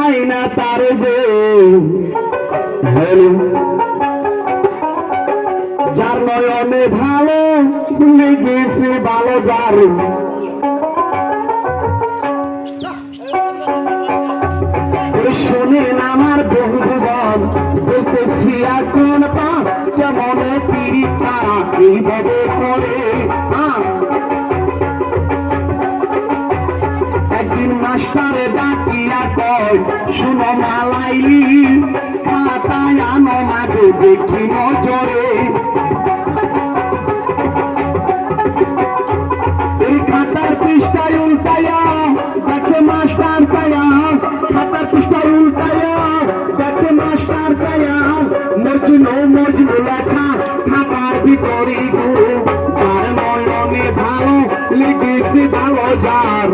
পাই না তার গো যার নয়নে ভালো লেগেছে ভালো যার শোনেন আমার বন্ধুগণ বলতেছি এখন যেমন পীড়িত তারা এইভাবে করে একদিন মাস্টারে ডাকিয়া কয় শুনো মালাইলি খাতায় আনো মাগে দেখি নজরে এই খাতার পৃষ্ঠায় উল্টাইয়া দেখে মাস্টার চায়া খাতার পৃষ্ঠায় উল্টাইয়া দেখে মাস্টার চায়া মজনু মজনু লেখা খাতার ভিতরে গো যার নয়নে ভালো লেগেছে ভালো যার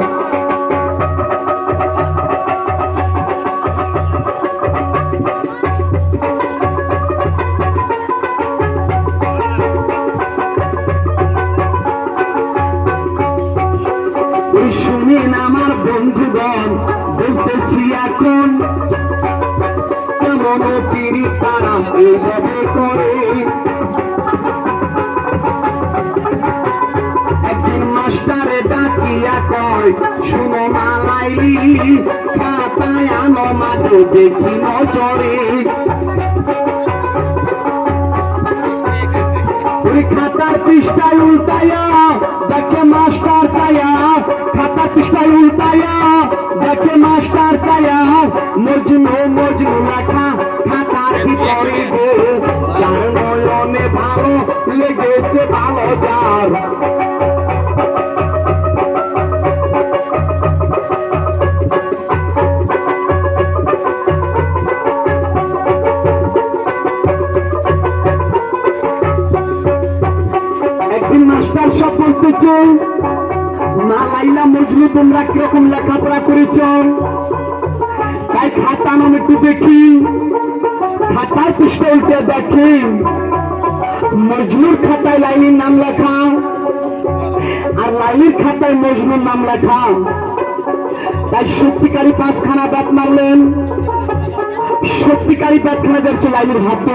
শুনেন আমার বন্ধুগণ বলতেছি এখন কেমন পীড়িত তারা এইভাবে করে একদিন মাস্টারে ডাকিয়া কয় শুনো মালাইলি খাতায় আনো মাঝে দেখি নজরে ওই খাতার পৃষ্ঠায় উল্টাইয়া দেখে মাস্টার চায়া খাতার পৃষ্ঠায় উল্টাইয়া দেখে মাস্টার চায়া মজনু মজনু লেখা খাতার ভিতরে গো যার নয়নে ভালো লেগেছে ভালো যার একদিন মাস্টার সব বলতেছে না লাইলা মজনু তোমরা কিরকম লেখাপড়া করেছ তাই খাতা নাম একটু দেখি খাতার পৃষ্ঠা উল্টে দেখি মজনুর খাতায় লাইলির নাম লেখা আর লাইলির খাতায় মজনুর নাম লেখা তাই সত্যিকারী 5খানা ব্যাট মারলেন সত্যিকারী ব্যাটখানা যাচ্ছে লাইলির হাতে